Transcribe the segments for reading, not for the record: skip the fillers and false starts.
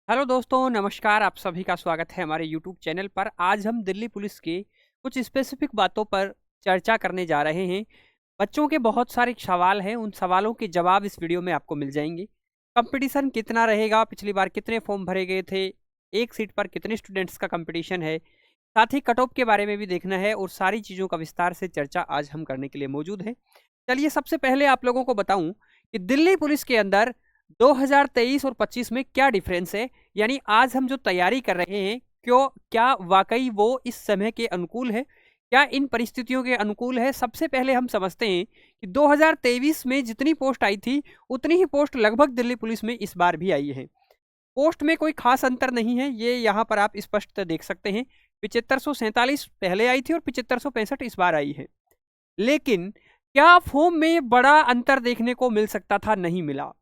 Hello दोस्तों, नमस्कार। आप सभी का स्वागत है हमारे यूट्यूब चैनल पर। आज हम दिल्ली पुलिस के कुछ स्पेसिफिक बातों पर चर्चा करने जा रहे हैं। बच्चों के बहुत सारे सवाल हैं, उन सवालों के जवाब इस वीडियो में आपको मिल जाएंगे। कंपटीशन कितना रहेगा, पिछली बार कितने फॉर्म भरे गए थे, एक सीट पर कितने स्टूडेंट्स का कंपटीशन है, साथ ही कट ऑफ के बारे में भी देखना है और सारी चीज़ों का विस्तार से चर्चा आज हम करने के लिए मौजूद है। चलिए, सबसे पहले आप लोगों को बताऊं कि दिल्ली पुलिस के अंदर 2023 और 25 में क्या डिफरेंस है। यानी आज हम जो तैयारी कर रहे हैं, क्या वाकई वो इस समय के अनुकूल है, क्या इन परिस्थितियों के अनुकूल है। सबसे पहले हम समझते हैं कि 2023 में जितनी पोस्ट आई थी उतनी ही पोस्ट लगभग दिल्ली पुलिस में इस बार भी आई है। पोस्ट में कोई खास अंतर नहीं है, ये यहाँ पर आप स्पष्ट देख सकते हैं। 7547 पहले आई थी और 7565 इस बार आई है। लेकिन क्या फॉर्म में बड़ा अंतर देखने को मिल सकता था? नहीं मिला।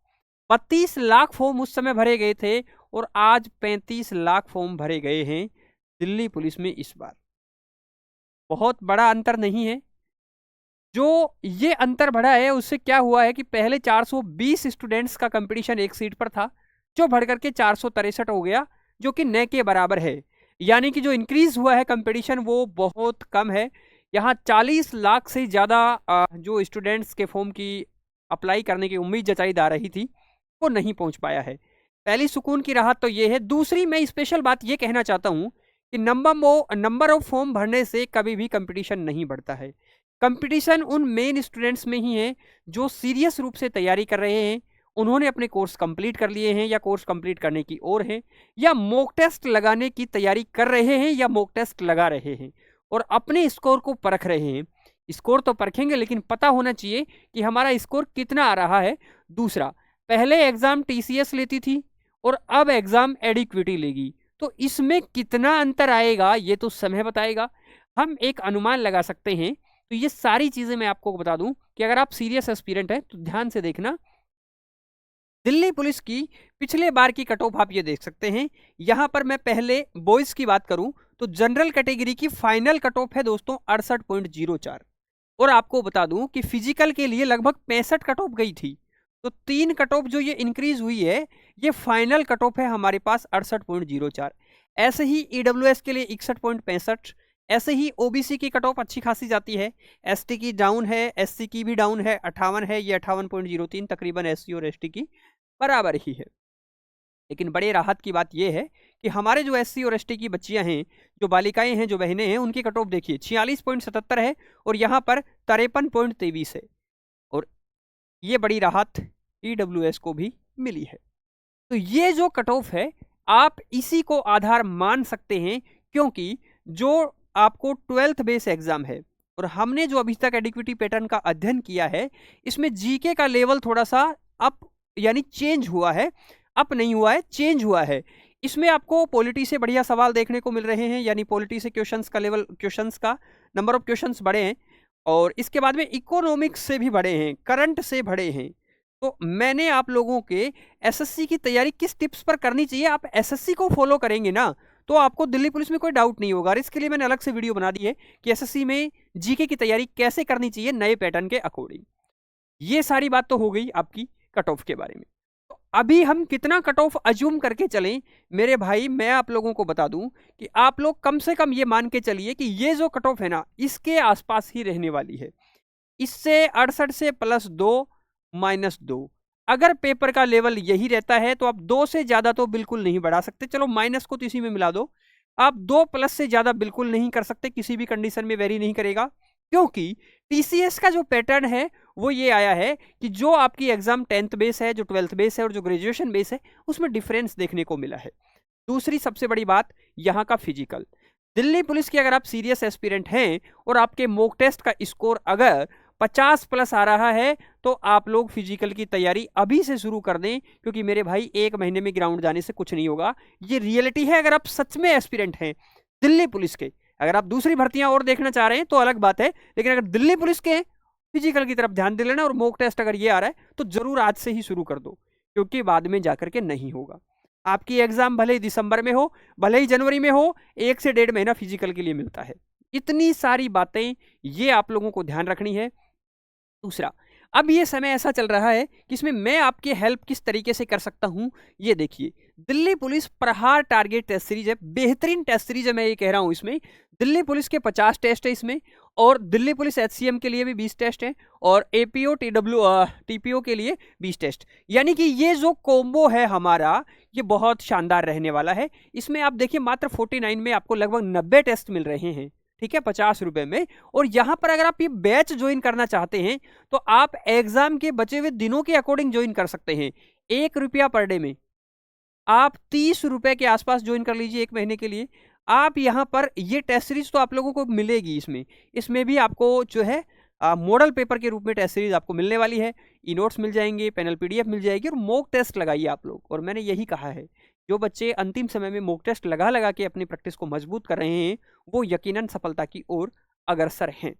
32 लाख फॉर्म उस समय भरे गए थे और आज 35 लाख फॉर्म भरे गए हैं दिल्ली पुलिस में इस बार। बहुत बड़ा अंतर नहीं है। जो ये अंतर बढ़ा है उससे क्या हुआ है कि पहले 420 स्टूडेंट्स का कंपटीशन एक सीट पर था, जो बढ़ करके 463 हो गया, जो कि न के बराबर है। यानी कि जो इंक्रीज हुआ है कंपटीशन वो बहुत कम है। यहाँ 40 लाख से ज़्यादा जो स्टूडेंट्स के फॉर्म की अप्लाई करने की उम्मीद जताई जा रही थी वो नहीं पहुंच पाया है। पहली सुकून की राहत तो ये है। दूसरी, मैं स्पेशल बात ये कहना चाहता हूं कि नंबर ऑफ फॉर्म भरने से कभी भी कंपटीशन नहीं बढ़ता है। कंपटीशन उन मेन स्टूडेंट्स में ही है जो सीरियस रूप से तैयारी कर रहे हैं, उन्होंने अपने कोर्स कंप्लीट कर लिए हैं या कोर्स कंप्लीट करने की ओर हैं, या मॉक टेस्ट लगाने की तैयारी कर रहे हैं या मॉक टेस्ट लगा रहे हैं और अपने स्कोर को परख रहे हैं। स्कोर तो परखेंगे लेकिन पता होना चाहिए कि हमारा स्कोर कितना आ रहा है। दूसरा, पहले एग्जाम टीसीएस लेती थी और अब एग्जाम एडिक्विटी लेगी, तो इसमें कितना अंतर आएगा ये तो समय बताएगा। हम एक अनुमान लगा सकते हैं। तो ये सारी चीजें मैं आपको बता दूं कि अगर आप सीरियस एस्पिरेंट हैं तो ध्यान से देखना। दिल्ली पुलिस की पिछले बार की कट ऑफ आप ये देख सकते हैं। यहां पर मैं पहले बॉयज की बात करूं तो जनरल कैटेगरी की फाइनल कट ऑफ है दोस्तों 68.04। और आपको बता दूं कि फिजिकल के लिए लगभग 65 कट ऑफ गई थी। तो 3 कट ऑफ जो ये इंक्रीज हुई है, ये फाइनल कट ऑफ है हमारे पास 68.04। ऐसे ही ईडब्ल्यूएस के लिए 61.65। ऐसे ही ओबीसी की कट ऑफ अच्छी खासी जाती है। एसटी की डाउन है, एससी की भी डाउन है, 58 है, ये 58.03 तकरीबन एससी और एसटी की बराबर ही है। लेकिन बड़े राहत की बात यह है कि हमारे जो एससी और एसटी की बच्चियां हैं, जो बालिकाएं हैं, जो बहनें हैं, उनकी कट ऑफ देखिए 46.77 है और यहाँ पर 53.23 है। और ये बड़ी राहत ईडब्ल्यूएस को भी मिली है। तो ये जो कट ऑफ है आप इसी को आधार मान सकते हैं, क्योंकि जो आपको 12th बेस एग्जाम है और हमने जो अभी तक एडिक्विटी पैटर्न का अध्ययन किया है, इसमें जीके का लेवल थोड़ा सा अप यानी चेंज हुआ है। अप नहीं हुआ है, चेंज हुआ है। इसमें आपको पॉलिटी से बढ़िया सवाल देखने को मिल रहे हैं, यानी पॉलिटी से क्वेश्चंस का लेवल, क्वेश्चंस का नंबर ऑफ क्वेश्चंस बढ़े हैं और इसके बाद में इकोनॉमिक्स से भी बढ़े हैं, करंट से बढ़े हैं। तो मैंने आप लोगों के एसएससी की तैयारी किस टिप्स पर करनी चाहिए, आप एसएससी को फॉलो करेंगे ना तो आपको दिल्ली पुलिस में कोई डाउट नहीं होगा। और इसके लिए मैंने अलग से वीडियो बना दी है कि एसएससी में जीके की तैयारी कैसे करनी चाहिए नए पैटर्न के अकॉर्डिंग। ये सारी बात तो हो गई आपकी कट ऑफ के बारे में। तो अभी हम कितना कट ऑफ अज्यूम करके चलें मेरे भाई, मैं आप लोगों को बता दूं कि आप लोग कम से कम ये मान के चलिए कि ये जो कट ऑफ है ना, इसके आसपास ही रहने वाली है। इससे 68 से +2 -2, अगर पेपर का लेवल यही रहता है तो आप 2 से ज्यादा तो बिल्कुल नहीं बढ़ा सकते। चलो माइनस को तो इसी में मिला दो। आप 2+ से ज्यादा बिल्कुल नहीं कर सकते, किसी भी कंडीशन में वेरी नहीं करेगा, क्योंकि टीसीएस का जो पैटर्न है वो ये आया है कि जो आपकी एग्जाम 10th बेस है, जो 12th बेस है और जो ग्रेजुएशन बेस है, उसमें डिफरेंस देखने को मिला है। दूसरी सबसे बड़ी बात, यहाँ का फिजिकल। दिल्ली पुलिस की अगर आप सीरियस एस्पिरेंट हैं और आपके मॉक टेस्ट का स्कोर अगर 50+ आ रहा है तो आप लोग फिजिकल की तैयारी अभी से शुरू कर दें, क्योंकि मेरे भाई 1 महीने में ग्राउंड जाने से कुछ नहीं होगा। ये रियलिटी है अगर आप सच में एस्पिरेंट हैं दिल्ली पुलिस के। अगर आप दूसरी भर्तियां और देखना चाह रहे हैं तो अलग बात है, लेकिन अगर दिल्ली पुलिस के फिजिकल की तरफ ध्यान दे लेना और मॉक टेस्ट अगर ये आ रहा है तो जरूर आज से ही शुरू कर दो, क्योंकि बाद में जाकर के नहीं होगा। आपकी एग्जाम भले ही दिसंबर में हो, भले ही जनवरी में हो, 1 से 1.5 महीना फिजिकल के लिए मिलता है। इतनी सारी बातें ये आप लोगों को ध्यान रखनी है। दूसरा, अब ये समय ऐसा चल रहा है कि इसमें मैं आपकी हेल्प किस तरीके से कर सकता हूं, ये देखिए। दिल्ली पुलिस प्रहार टारगेट टेस्ट सीरीज है, बेहतरीन टेस्ट सीरीज है, मैं ये कह रहा हूं। इसमें दिल्ली पुलिस के 50 टेस्ट है इसमें, और दिल्ली पुलिस एचसीएम के लिए भी 20 टेस्ट है, और एपीओ टीपीओ के लिए 20 टेस्ट। यानी कि ये जो कॉम्बो है हमारा, ये बहुत शानदार रहने वाला है। इसमें आप देखिए मात्र 49 में आपको लगभग 90 टेस्ट मिल रहे हैं, ठीक है, 50 रुपए में। और यहां पर अगर आप ये बैच ज्वाइन करना चाहते हैं तो आप एग्जाम के बचे हुए दिनों के अकॉर्डिंग ज्वाइन कर सकते हैं। 1 रुपया पर डे में आप 30 रुपए के आसपास ज्वाइन कर लीजिए 1 महीने के लिए। आप यहाँ पर ये टेस्ट सीरीज तो आप लोगों को मिलेगी इसमें। इसमें भी आपको जो है मॉडल पेपर के रूप में टेस्ट सीरीज आपको मिलने वाली है। ई नोट्स मिल जाएंगे, पैनल पीडीएफ मिल जाएगी, और मॉक टेस्ट लगाइए आप लोग। और मैंने यही कहा है, जो बच्चे अंतिम समय में मॉक टेस्ट लगा लगा के अपनी प्रैक्टिस को मजबूत कर रहे हैं, वो यकीनन सफलता की ओर अग्रसर हैं।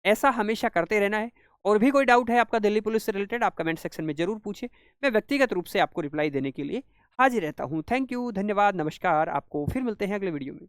ऐसा हमेशा करते रहना है। और भी कोई डाउट है आपका दिल्ली पुलिस से रिलेटेड, आप कमेंट सेक्शन में जरूर पूछिए। मैं व्यक्तिगत रूप से आपको रिप्लाई देने के लिए हाजिर रहता हूँ। थैंक यू, धन्यवाद, नमस्कार। आपको फिर मिलते हैं अगले वीडियो में।